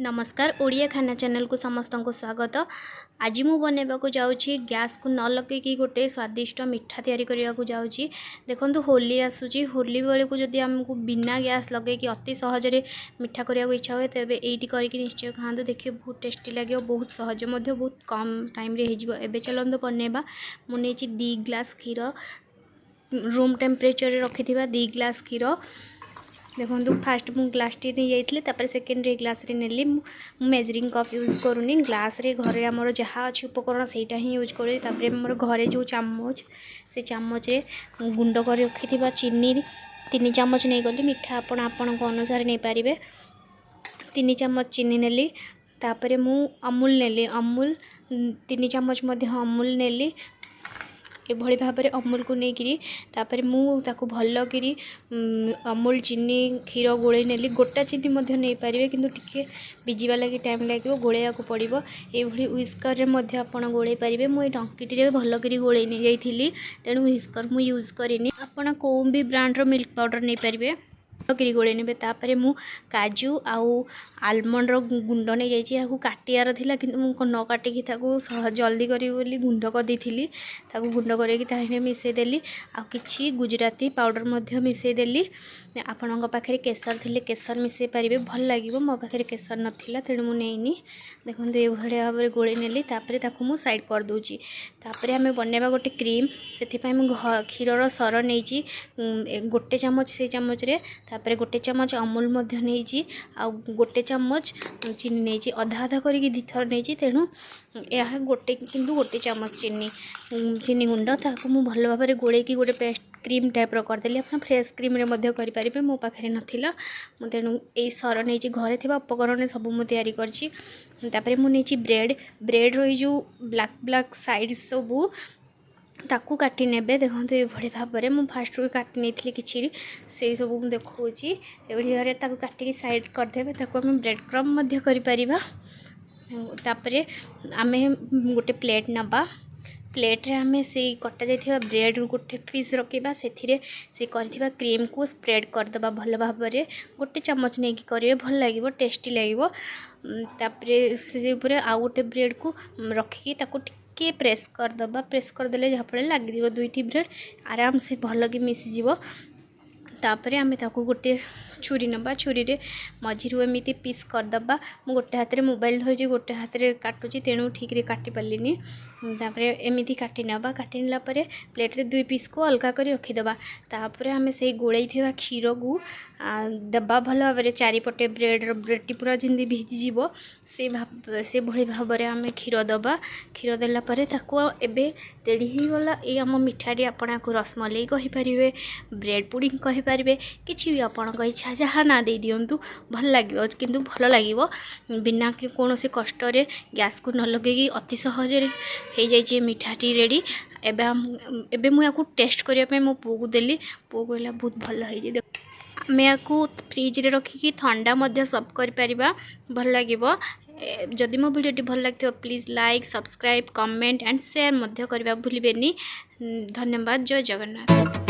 नमस्कार ओडिया खाना चैनल को समस्त को स्वागत। आज मु बनवा जाऊँगी गैस को न लगे गोटे स्वादिष्ट मिठा तैयारी करने को जाऊँगी। देखो होली आसूची होली बेले को जदि आमको बिना गैस लगे कि अति सहजरे मिठा करने को इच्छा हुए तेज ये करके निश्चय खाँतु। देखिए बहुत टेस्टी लगे बहुत सहज बहुत कम टाइम रे चलते बनवा। मुझे 2 ग्लास क्षीर रूम टेम्परेचर रखी 2 ग्लास क्षीर देखो फास्ट मु ग्लास टी नहीं जाइए तापर सेकेंड ग्लास रे नेली मेजरिंग कप यूज करूनी ग्लास रे घरे आमर जहाँ अच्छी उपकरण सेटा ही यूज करें। मोर घरे जो चामच से चामच गुंड कर रखी चीनी 3 चामच नहीं गली मिठा आपण को अनुसार नहीं पारे 3 चामच चीनी नेली। तापर मु अमूल नेली अमूल 3 चामच अमूल नेली एभली भाव में अमूल को लेकिरी तापर मुझे भल कि अमूल चीनी क्षीर गोले नेली गोटा चीनी नहीं पारे कि टे भिजवा लगी टाइम लगे गोलैया को पड़ो ये व्हिस्कर आप गोले पारे। मुझे टंकी भल कर गोले नहीं जाइली तेणु व्हिस्कर मुझे यूज करनी आपड़ कौ भी ब्रांड्र मिल्क पाउडर नहीं पारे कि गोले ने तापर मु काजू आउ आलमंड गुंड नहीं जाइए काटियार थिला कि न काटिकी जल्दी करी बोली गुंड कर देली गुंड करके मिसेदेली आ कि गुजराती पाउडर मिसेदेली। आपण पाखे केसर थिले केसर मिसे पारे भल लगे मो पाखे केसर नाला तेणु मुझे देखो ये भाव में गोले नेली तापर साइड कर दूची। तापर आम बनवा गोटे क्रीम से क्षीर सर नहीं गोटे चामच से चामच रे तापर गोटे चामच अमूल नहीं आ गोटे चामच चीनी नहीं अधा अधा करके 2 थर नहीं तेणु यह गोटे किंतु गोटे चामच चीनी गुंड ताकू भल भाव में गोले की गोटे पेस्ट क्रीम टाइप करदेली आप फ्रेश क्रीम रे मो पाखे नाला तेणु यही सर नहीं घरे थी उपकरण सब मुझे तैयारी कर मुझे ब्रेड ब्रेड रही जो ब्लैक ब्लैक साइड सबू ताकू काटी नेबे देखो ये भाव में मुझे फास्ट रू काटी नहीं कि से सब मुझे देखी ये काटिकी साइड करदे आम ब्रेड क्रम कर आम गोटे प्लेट नबा प्लेट रे आमे से कटा जाइथिबा ब्रेड गोटे पीस रखा से करथिबा क्रीम को स्प्रेड करदबा भल भाव में गोटे चमच नहीं करेंगे भल लगे टेस्टी लगे तापर से ऊपर आउ गोटे ब्रेड को रखिकी के प्रेस करदे जहाँफल लगे 2टी ब्रेड आराम से भल कि मिसीज तापर आम गोटे छुरी नबा छुरी रे मझीरू एमती पीस करदबा मु गोटे हाथ में मोबाइल धरी गोटे हाथ में काटुची तेणु ठीक रे काटी पार्लिनी तापर एमती काटी नबा काटी नेला परे प्लेट रे 2 पीस को अलगा कर रखीदबा तापर आम से गोलई थिबा क्षीर को दबा भल भाव में चारिपटे ब्रेड टी पूरा जमी भिजिज से भली भाव में आम क्षीर दबा क्षीर देला परे ताकू एबे रेडी ही गला ये आम मिठाटी आपन को रसमलाई कहींपारे ब्रेड पुडिंग कहींपारे किसी भी आपण इच्छा जहाँ ना दे दिंतु भल लगे किंतु भल लगे बिना कौन से कष्ट गैस को न लगे अति सहज हो जाए मिठाटी रेडी। एबे मुझे टेस्ट करने मो पु को देली पु कहला बहुत भल है आम या फ्रिज रे रखिकी ठंडा सर्व कर भल लगे। जदि मो वीडियो भल लगे please like subscribe comment and share करने भूलें। धन्यवाद। जय जगन्नाथ।